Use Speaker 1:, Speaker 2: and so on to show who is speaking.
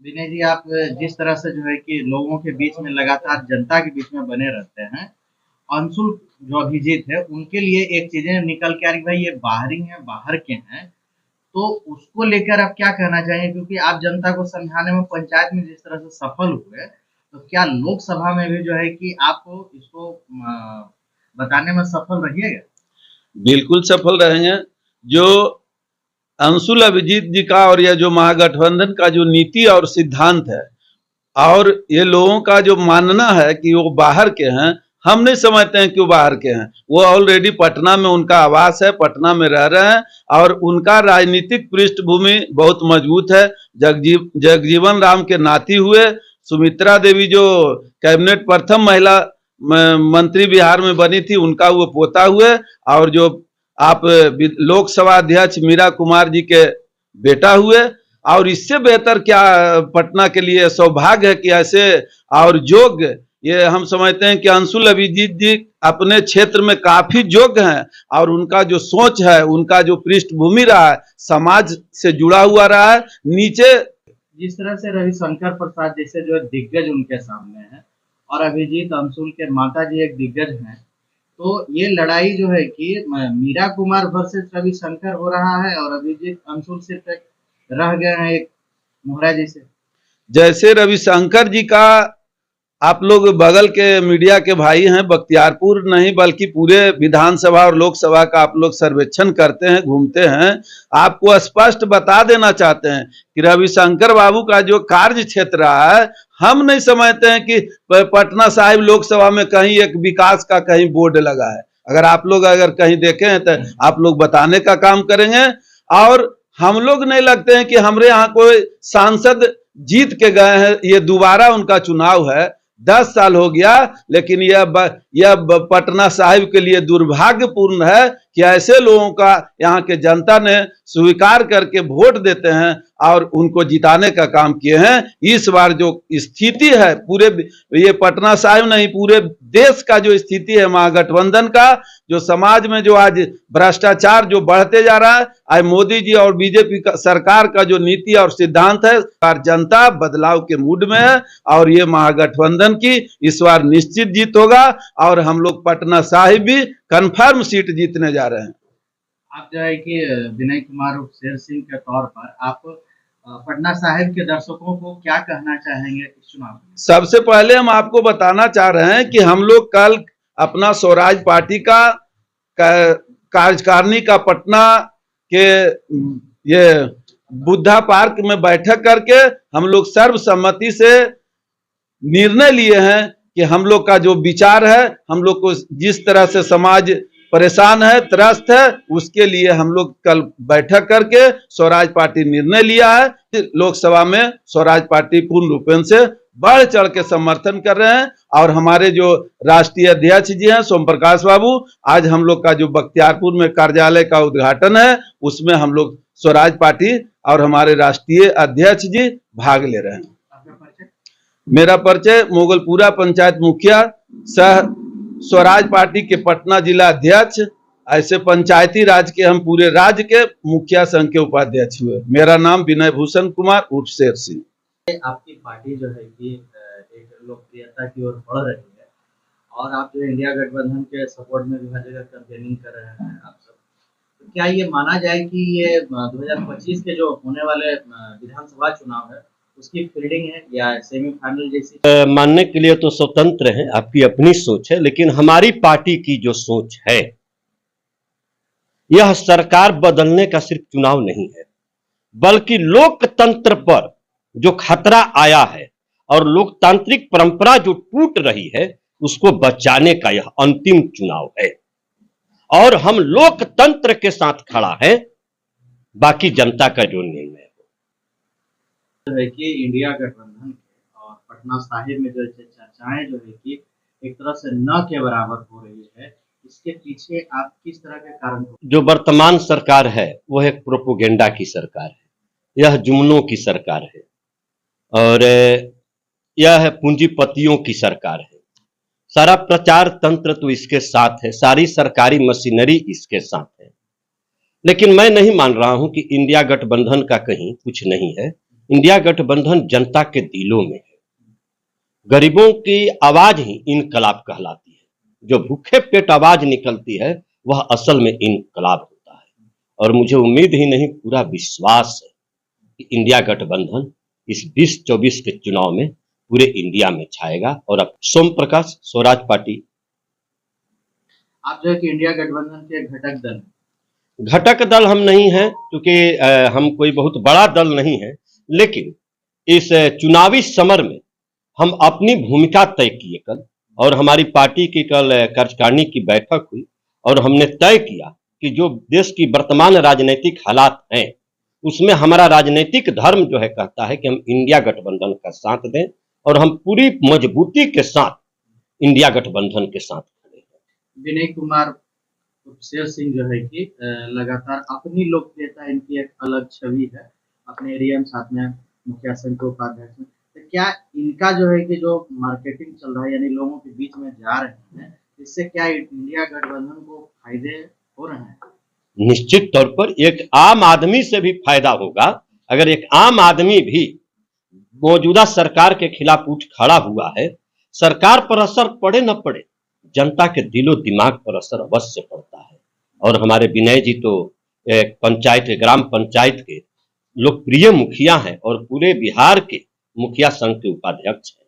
Speaker 1: विनय जी, आप जिस तरह से जो है कि लोगों के बीच में लगातार जनता के बीच में बने रहते हैं, अंशुल जो अभिजीत है उनके लिए एक चीजें निकल के आ रही, भाई ये बाहरी हैं, बाहर के हैं, तो उसको लेकर आप क्या कहना चाहेंगे? क्योंकि आप जनता को समझाने में पंचायत में जिस तरह से सफल हुए, तो क्या लोकसभा में भी जो है कि आप इसको बताने में सफल रहिएगा?
Speaker 2: बिल्कुल सफल रहेंगे। जो अंशुल अभिजीत जी का और यह जो महागठबंधन का जो नीति और सिद्धांत है, और ये लोगों का जो मानना है कि वो बाहर के हैं, हम नहीं समझते हैं कि वो बाहर के हैं। वो ऑलरेडी पटना में उनका आवास है, पटना में रह रहे हैं और उनका राजनीतिक पृष्ठभूमि बहुत मजबूत है। जगजीवन राम के नाती हुए, सुमित्रा देवी जो कैबिनेट प्रथम महिला मंत्री बिहार में बनी थी, उनका वो पोता हुए, और जो आप लोकसभा अध्यक्ष मीरा कुमार जी के बेटा हुए। और इससे बेहतर क्या पटना के लिए सौभाग्य है कि ऐसे और योग्य, ये हम समझते हैं कि अंशुल अभिजीत जी अपने क्षेत्र में काफी योग्य हैं, और उनका जो सोच है, उनका जो पृष्ठभूमि रहा है, समाज से जुड़ा हुआ रहा है। नीचे
Speaker 1: जिस तरह से रविशंकर प्रसाद जैसे जो दिग्गज उनके सामने है, और अभिजीत अंशुल के माता जी एक दिग्गज हैं, तो ये लड़ाई जो है कि मीरा कुमार वर्सेस रविशंकर हो रहा है, और अभिजीत अंशुल सिर्फ एक रह गए हैं एक मोहरा जी से।
Speaker 2: जैसे रविशंकर जी का, आप लोग बगल के मीडिया के भाई हैं, बख्तियारपुर नहीं बल्कि पूरे विधानसभा और लोकसभा का आप लोग सर्वेक्षण करते हैं, घूमते हैं, आपको स्पष्ट बता देना चाहते हैं कि रविशंकर बाबू का जो कार्य क्षेत्र रहा है, हम नहीं समझते हैं कि पटना साहिब लोकसभा में कहीं एक विकास का कहीं बोर्ड लगा है। अगर आप लोग अगर कहीं देखे हैं तो आप लोग बताने का काम करेंगे। और हम लोग नहीं लगते हैं कि हमारे यहाँ कोई सांसद जीत के गए हैं, ये दोबारा उनका चुनाव है, 10 साल हो गया, लेकिन यह पटना साहिब के लिए दुर्भाग्यपूर्ण है कि ऐसे लोगों का यहाँ के जनता ने स्वीकार करके वोट देते हैं और उनको जिताने का काम किए हैं। इस बार जो स्थिति है पूरे, ये पटना साहिब नहीं पूरे देश का जो स्थिति है महागठबंधन का, जो समाज में जो आज भ्रष्टाचार जो बढ़ते जा रहा है, आज मोदी जी और बीजेपी का सरकार का जो नीति और सिद्धांत है, जनता बदलाव के मूड में है, और ये महागठबंधन की इस बार निश्चित जीत होगा, और हम लोग पटना साहिब भी कंफर्म सीट जीतने जा रहे हैं।
Speaker 1: आप जो है कि विनय कुमार उर्फ शेर सिंह के तौर पर आप पटना साहिब के दर्शकों को क्या कहना चाहेंगे इस चुनाव में?
Speaker 2: सबसे पहले हम आपको बताना चाह रहे हैं कि हम लोग कल अपना स्वराज पार्टी का कार्यकारिणी का पटना के ये बुद्धा पार्क में बैठक करके हम लोग सर्वसम्मति से निर्णय लिए हैं कि हम लोग का जो विचार है, हम लोग को जिस तरह से समाज परेशान है, त्रस्त है, उसके लिए हम लोग कल बैठक करके स्वराज पार्टी निर्णय लिया है। लोकसभा में स्वराज पार्टी पूर्ण रूपेण से बढ़ चढ़ के समर्थन कर रहे हैं, और हमारे जो राष्ट्रीय अध्यक्ष जी हैं सोम प्रकाश बाबू, आज हम लोग का जो बख्तियारपुर में कार्यालय का उद्घाटन है, उसमें हम लोग स्वराज पार्टी और हमारे राष्ट्रीय अध्यक्ष जी भाग ले रहे हैं। मेरा परिचय मोगलपुरा पंचायत मुखिया सह स्वराज पार्टी के पटना जिला अध्यक्ष, ऐसे पंचायती राज के हम पूरे राज्य के मुखिया संघ के उपाध्यक्ष हुए। मेरा नाम विनय भूषण कुमार उर्फ शेर सिंह।
Speaker 1: आपकी पार्टी जो है कि एक लोकप्रियता की ओर बढ़ रही है, और आप जो इंडिया गठबंधन के सपोर्ट में भी हर जगह कैंपेनिंग कर रहे हैं आप सब, तो क्या ये माना जाए कि ये 2025 के जो होने वाले विधानसभा चुनाव है उसकी फील्डिंग है या सेमीफाइनल जैसी?
Speaker 3: मानने के लिए तो स्वतंत्र है, आपकी अपनी सोच है, लेकिन हमारी पार्टी की जो सोच है, यह सरकार बदलने का सिर्फ चुनाव नहीं है, बल्कि लोकतंत्र पर जो खतरा आया है और लोकतांत्रिक परंपरा जो टूट रही है, उसको बचाने का यह अंतिम चुनाव है। और हम लोकतंत्र के साथ खड़ा है, बाकी जनता का जो निर्णय
Speaker 1: है कि इंडिया गठबंधन और पटना साहिब में जो चर्चाएं जो है कि एक तरह से न के बराबर हो रही है, इसके पीछे आप किस तरह के कारण?
Speaker 3: जो वर्तमान सरकार है वह एक प्रोपोगेंडा की सरकार है, यह जुमलों की सरकार है, और यह है पूंजीपतियों की सरकार है। सारा प्रचार तंत्र तो इसके साथ है, सारी सरकारी मशीनरी इसके साथ है। लेकिन मैं नहीं मान रहा हूं कि इंडिया गठबंधन का कहीं कुछ नहीं है। इंडिया गठबंधन जनता के दिलों में है। गरीबों की आवाज ही इनकलाब कहलाती है। जो भूखे पेट आवाज निकलती है वह असल में इनकलाब होता है। और मुझे उम्मीद ही नहीं, पूरा विश्वास है कि इंडिया गठबंधन इस 2024 के चुनाव में पूरे इंडिया में छाएगा। और अब सोम प्रकाश, स्वराज पार्टी।
Speaker 1: आप जो है कि इंडिया गठबंधन के
Speaker 3: घटक दल हम नहीं हैं, क्योंकि हम कोई बहुत बड़ा दल नहीं है, लेकिन इस चुनावी समर में हम अपनी भूमिका तय किए कल, और हमारी पार्टी की कल कार्यकारिणी की बैठक हुई और हमने तय किया कि जो देश की वर्तमान राजनीतिक हालात हैं उसमें हमारा राजनीतिक धर्म जो है कहता है कि हम इंडिया गठबंधन का साथ दें, और हम पूरी मजबूती के साथ इंडिया गठबंधन के साथ खड़े हैं।
Speaker 1: विनय कुमार शेर सिंह जो है कि लगातार अपनी लोकप्रियता, इनकी एक अलग छवि है अपने एरिया में, साथ में मुखिया संघ के उपाध्यक्ष में। तो क्या इनका जो है कि जो मार्केटिंग चल रहा है, यानी लोगों के बीच में जा रहे हैं, इससे क्या इंडिया गठबंधन को फायदे हो रहे हैं?
Speaker 3: निश्चित तौर पर एक आम आदमी से भी फायदा होगा। अगर एक आम आदमी भी मौजूदा सरकार के खिलाफ उठ खड़ा हुआ है, सरकार पर असर पड़े न पड़े, जनता के दिलो दिमाग पर असर अवश्य पड़ता है। और हमारे विनय जी तो एक पंचायत, ग्राम पंचायत के लोकप्रिय मुखिया हैं और पूरे बिहार के मुखिया संघ के उपाध्यक्ष हैं।